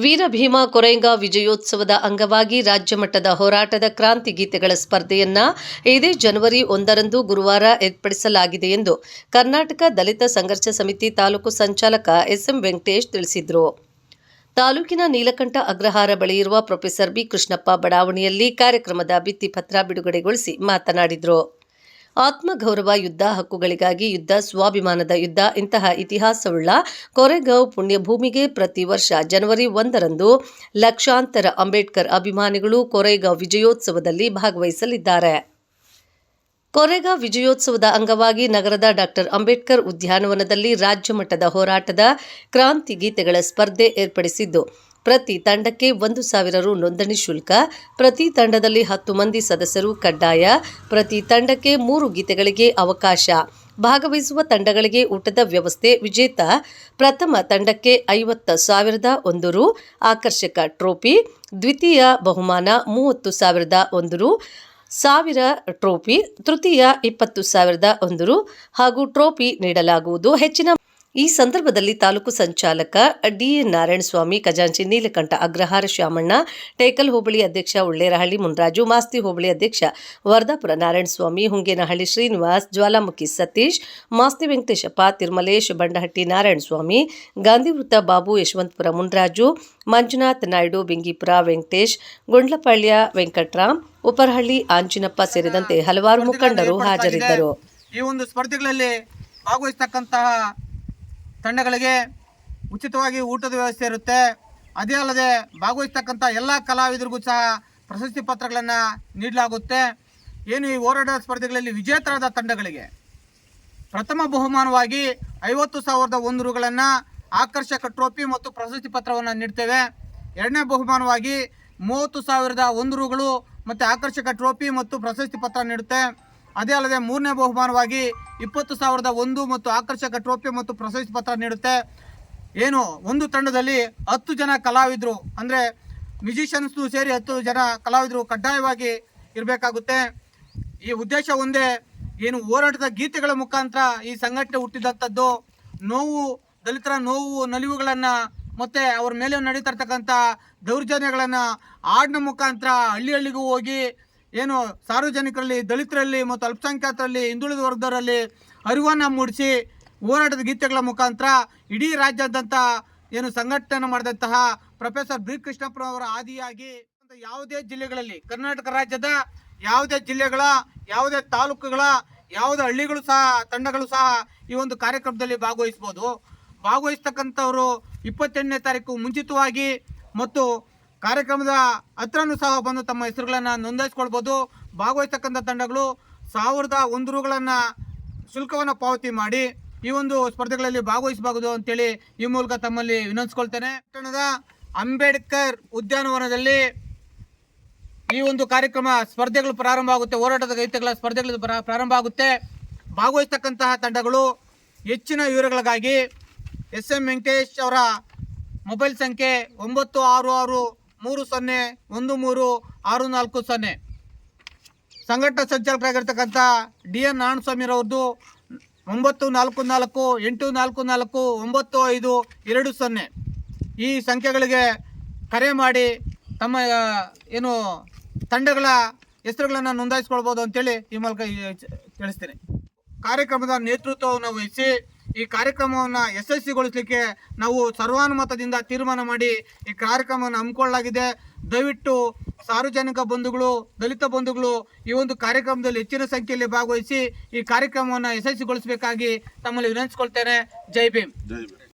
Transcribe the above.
ವೀರಭೀಮ ಕೊರೆಂಗ ವಿಜಯೋತ್ಸವದ ಅಂಗವಾಗಿ ರಾಜ್ಯ ಮಟ್ಟದ ಹೋರಾಟದ ಕ್ರಾಂತಿ ಗೀತೆಗಳ ಸ್ಪರ್ಧೆಯನ್ನ ಇದೇ ಜನವರಿ 1ರಂದು ಗುರುವಾರ ಏರ್ಪಡಿಸಲಾಗಿದೆ ಎಂದು ಕರ್ನಾಟಕ ದಲಿತ ಸಂಘರ್ಷ ಸಮಿತಿ ತಾಲೂಕು ಸಂಚಾಲಕ ಎಸ್ಎಂ ವೆಂಕಟೇಶ್ ತಿಳಿಸಿದರು. ತಾಲೂಕಿನ ನೀಲಕಂಠ ಅಗ್ರಹಾರ ಬಳಿ ಇರುವ ಪ್ರೊಫೆಸರ್ ಬಿ ಕೃಷ್ಣಪ್ಪ ಬಡಾವಣೆಯಲ್ಲಿ ಕಾರ್ಯಕ್ರಮದ ಭಿತ್ತಿಪತ್ರ ಬಿಡುಗಡೆಗೊಳಿಸಿ ಮಾತನಾಡಿದರು. ಆತ್ಮಗೌರವ ಯುದ್ಧ, ಹಕ್ಕುಗಳಿಗಾಗಿ ಯುದ್ಧ, ಸ್ವಾಭಿಮಾನದ ಯುದ್ಧ ಇಂತಹ ಇತಿಹಾಸವುಳ್ಳ ಕೊರೆಗಾಂವ್ ಪುಣ್ಯಭೂಮಿಗೆ ಪ್ರತಿ ವರ್ಷ ಜನವರಿ 1ರಂದು ಲಕ್ಷಾಂತರ ಅಂಬೇಡ್ಕರ್ ಅಭಿಮಾನಿಗಳು ಕೊರೆಗಾಂವ್ ವಿಜಯೋತ್ಸವದಲ್ಲಿ ಭಾಗವಹಿಸಲಿದ್ದಾರೆ. ಕೊರೆಗಾಂವ್ ವಿಜಯೋತ್ಸವದ ಅಂಗವಾಗಿ ನಗರದ ಡಾ. ಅಂಬೇಡ್ಕರ್ ಉದ್ಯಾನವನದಲ್ಲಿ ರಾಜ್ಯ ಮಟ್ಟದ ಹೋರಾಟದ ಕ್ರಾಂತಿ ಗೀತೆಗಳ ಸ್ಪರ್ಧೆ ಏರ್ಪಡಿಸಿದ್ದು, ಪ್ರತಿ ತಂಡಕ್ಕೆ 1,000 ರು ನೋಂದಣಿ ಶುಲ್ಕ, ಪ್ರತಿ ತಂಡದಲ್ಲಿ 10 ಮಂದಿ ಸದಸ್ಯರು ಕಡ್ಡಾಯ, ಪ್ರತಿ ತಂಡಕ್ಕೆ 3 ಗೀತೆಗಳಿಗೆ ಅವಕಾಶ, ಭಾಗವಹಿಸುವ ತಂಡಗಳಿಗೆ ಊಟದ ವ್ಯವಸ್ಥೆ, ವಿಜೇತ ಪ್ರಥಮ ತಂಡಕ್ಕೆ 50,001 ರು ಆಕರ್ಷಕ ಟ್ರೋಫಿ, ದ್ವಿತೀಯ ಬಹುಮಾನ 30,001 ರು, 1000 ಟ್ರೋಫಿ, ತೃತೀಯ 20,001 ರು ಹಾಗೂ ಟ್ರೋಫಿ ನೀಡಲಾಗುವುದು. ಹೆಚ್ಚಿನ ಈ ಸಂದರ್ಭದಲ್ಲಿ ತಾಲೂಕು ಸಂಚಾಲಕ ಡಿಎನ್ ನಾರಾಯಣಸ್ವಾಮಿ, ಖಜಾಂಚಿ ನೀಲಕಂಠ ಅಗ್ರಹಾರ ಶ್ಯಾಮಣ್ಣ, ಟೇಕಲ್ ಹೋಬಳಿ ಅಧ್ಯಕ್ಷ ಉಳ್ಳೇರಹಳ್ಳಿ ಮುನ್ರಾಜು, ಮಾಸ್ತಿ ಹೋಬಳಿ ಅಧ್ಯಕ್ಷ ವರದಾಪುರ ನಾರಾಯಣಸ್ವಾಮಿ, ಹುಂಗೇನಹಳ್ಳಿ ಶ್ರೀನಿವಾಸ್, ಜ್ವಾಲಾಮುಖಿ ಸತೀಶ್, ಮಾಸ್ತಿ ವೆಂಕಟೇಶಪ್ಪ, ತಿರುಮಲೇಶ್, ಬಂಡಹಟ್ಟಿ ನಾರಾಯಣಸ್ವಾಮಿ, ಗಾಂಧಿವೃತ್ತ ಬಾಬು, ಯಶವಂತಪುರ ಮುನ್ರಾಜು, ಮಂಜುನಾಥ್ ನಾಯ್ಡು, ಬಿಂಗಿಪುರ ವೆಂಕಟೇಶ್, ಗುಂಡ್ಲಪಳ್ಳಿಯ ವೆಂಕಟರಾಮ್, ಉಪರಹಳ್ಳಿ ಆಂಜಿನಪ್ಪ ಸೇರಿದಂತೆ ಹಲವಾರು ಮುಖಂಡರು ಹಾಜರಿದ್ದರು. ಈ ಒಂದು ಸ್ಪರ್ಧೆಗಳಲ್ಲಿ ಭಾಗವಹಿಸತಕ್ಕಂತಹ ತಂಡಗಳಿಗೆ ಉಚಿತವಾಗಿ ಊಟದ ವ್ಯವಸ್ಥೆ ಇರುತ್ತೆ. ಅದೇ ಅಲ್ಲದೆ ಭಾಗವಹಿಸ್ತಕ್ಕಂಥ ಎಲ್ಲ ಕಲಾವಿದರಿಗೂ ಸಹ ಪ್ರಶಸ್ತಿ ಪತ್ರಗಳನ್ನು ನೀಡಲಾಗುತ್ತೆ. ಏನು ಈ ಹೋರಾಟ ಸ್ಪರ್ಧೆಗಳಲ್ಲಿ ವಿಜೇತರಾದ ತಂಡಗಳಿಗೆ ಪ್ರಥಮ ಬಹುಮಾನವಾಗಿ 50,001 ರುಗಳನ್ನು ಆಕರ್ಷಕ ಟ್ರೋಫಿ ಮತ್ತು ಪ್ರಶಸ್ತಿ ಪತ್ರವನ್ನು ನೀಡ್ತೇವೆ. ಎರಡನೇ ಬಹುಮಾನವಾಗಿ 30,001 ರುಗಳು ಮತ್ತು ಆಕರ್ಷಕ ಟ್ರೋಫಿ ಮತ್ತು ಪ್ರಶಸ್ತಿ ಪತ್ರ ನೀಡುತ್ತೆ. ಅದೇ ಅಲ್ಲದೆ ಮೂರನೇ ಬಹುಮಾನವಾಗಿ 20,001 ಮತ್ತು ಆಕರ್ಷಕ ಟ್ರೋಫಿ ಮತ್ತು ಪ್ರಶಸ್ತಿ ಪತ್ರ ನೀಡುತ್ತೆ. ಏನು ಒಂದು ತಂಡದಲ್ಲಿ 10 ಜನ ಕಲಾವಿದರು ಅಂದರೆ ಮ್ಯೂಸಿಷಿಯನ್ಸ್ ಸೇರಿ 10 ಜನ ಕಲಾವಿದರು ಕಡ್ಡಾಯವಾಗಿ ಇರಬೇಕಾಗುತ್ತೆ. ಈ ಉದ್ದೇಶ ಒಂದೇ, ಏನು ಹೋರಾಟದ ಗೀತೆಗಳ ಮುಖಾಂತರ ಈ ಸಂಘಟನೆ ಹುಟ್ಟಿದಂಥದ್ದು. ನೋವು, ದಲಿತರ ನೋವು ನಲಿವುಗಳನ್ನು ಮತ್ತು ಅವ್ರ ಮೇಲೆ ನಡೀತಿರ್ತಕ್ಕಂಥ ದೌರ್ಜನ್ಯಗಳನ್ನು ಹಾಡಿನ ಮುಖಾಂತರ ಹಳ್ಳಿ ಹಳ್ಳಿಗೂ ಹೋಗಿ ಏನು ಸಾರ್ವಜನಿಕರಲ್ಲಿ, ದಲಿತರಲ್ಲಿ ಮತ್ತು ಅಲ್ಪಸಂಖ್ಯಾತರಲ್ಲಿ, ಹಿಂದುಳಿದ ವರ್ಗದವರಲ್ಲಿ ಅರಿವನ್ನು ಮೂಡಿಸಿ ಹೋರಾಟದ ಗೀತೆಗಳ ಮುಖಾಂತರ ಇಡೀ ರಾಜ್ಯಾದ್ಯಂತ ಏನು ಸಂಘಟನೆ ಮಾಡಿದಂತಹ ಪ್ರೊಫೆಸರ್ ಬಿ ಕೃಷ್ಣಪ್ಪನವರ ಆದಿಯಾಗಿ ಯಾವುದೇ ಜಿಲ್ಲೆಗಳಲ್ಲಿ, ಕರ್ನಾಟಕ ರಾಜ್ಯದ ಯಾವುದೇ ಜಿಲ್ಲೆಗಳ, ಯಾವುದೇ ತಾಲೂಕುಗಳ, ಯಾವುದೇ ಹಳ್ಳಿಗಳು ಸಹ, ತಂಡಗಳು ಸಹ ಈ ಒಂದು ಕಾರ್ಯಕ್ರಮದಲ್ಲಿ ಭಾಗವಹಿಸ್ಬೋದು. ಭಾಗವಹಿಸ್ತಕ್ಕಂಥವರು 28ನೇ ತಾರೀಕು ಮುಂಚಿತವಾಗಿ ಮತ್ತು ಕಾರ್ಯಕ್ರಮದ ಹತ್ರನೂ ಸಹ ಬಂದು ತಮ್ಮ ಹೆಸರುಗಳನ್ನು ನೋಂದಾಯಿಸ್ಕೊಳ್ಬೋದು. ಭಾಗವಹಿಸ್ತಕ್ಕಂಥ ತಂಡಗಳು 1,001 ರುಗಳನ್ನು ಶುಲ್ಕವನ್ನು ಪಾವತಿ ಮಾಡಿ ಈ ಒಂದು ಸ್ಪರ್ಧೆಗಳಲ್ಲಿ ಭಾಗವಹಿಸಬಹುದು ಅಂತೇಳಿ ಈ ಮೂಲಕ ತಮ್ಮಲ್ಲಿ ವಿನಂತಿಸ್ಕೊಳ್ತೇನೆ. ಪಟ್ಟಣದ ಅಂಬೇಡ್ಕರ್ ಉದ್ಯಾನವನದಲ್ಲಿ ಈ ಒಂದು ಕಾರ್ಯಕ್ರಮ ಸ್ಪರ್ಧೆಗಳು ಪ್ರಾರಂಭ ಆಗುತ್ತೆ. ಹೋರಾಟದ ಗೀತೆಗಳ ಸ್ಪರ್ಧೆಗಳು ಪ್ರಾರಂಭ ಆಗುತ್ತೆ. ಭಾಗವಹಿಸ್ತಕ್ಕಂತಹ ತಂಡಗಳು ಹೆಚ್ಚಿನ ವಿವರಗಳಿಗಾಗಿ ಎಸ್ಎಂ ವೆಂಕಟೇಶ್ ಅವರ ಮೊಬೈಲ್ ಸಂಖ್ಯೆ 96630136440, ಸಂಘಟನಾ ಸಂಚಾಲಕರಾಗಿರ್ತಕ್ಕಂಥ ಡಿಎನ್ ನಾರಾಯಣಸ್ವಾಮಿರವ್ರದ್ದು 9448449520 ಈ ಸಂಖ್ಯೆಗಳಿಗೆ ಕರೆ ಮಾಡಿ ತಮ್ಮ ಏನು ತಂಡಗಳ ಹೆಸರುಗಳನ್ನು ನೋಂದಾಯಿಸ್ಕೊಳ್ಬೋದು ಅಂತೇಳಿ ಈ ಮೂಲಕ ತಿಳಿಸ್ತೀನಿ. ಕಾರ್ಯಕ್ರಮದ ನೇತೃತ್ವವನ್ನು ವಹಿಸಿ ಈ ಕಾರ್ಯಕ್ರಮವನ್ನು ಯಶಸ್ವಿಗೊಳಿಸಲಿಕ್ಕೆ ನಾವು ಸರ್ವಾನುಮತದಿಂದ ತೀರ್ಮಾನ ಮಾಡಿ ಈ ಕಾರ್ಯಕ್ರಮವನ್ನು ಹಮ್ಮಿಕೊಳ್ಳಲಾಗಿದೆ. ದಯವಿಟ್ಟು ಸಾರ್ವಜನಿಕ ಬಂಧುಗಳು, ದಲಿತ ಬಂಧುಗಳು ಈ ಒಂದು ಕಾರ್ಯಕ್ರಮದಲ್ಲಿ ಹೆಚ್ಚಿನ ಸಂಖ್ಯೆಯಲ್ಲಿ ಭಾಗವಹಿಸಿ ಈ ಕಾರ್ಯಕ್ರಮವನ್ನು ಯಶಸ್ವಿಗೊಳಿಸಬೇಕಾಗಿ ತಮ್ಮಲ್ಲಿ ವಿನಂತಿಸಿಕೊಳ್ತೇನೆ. ಜೈ ಭೀಮ್.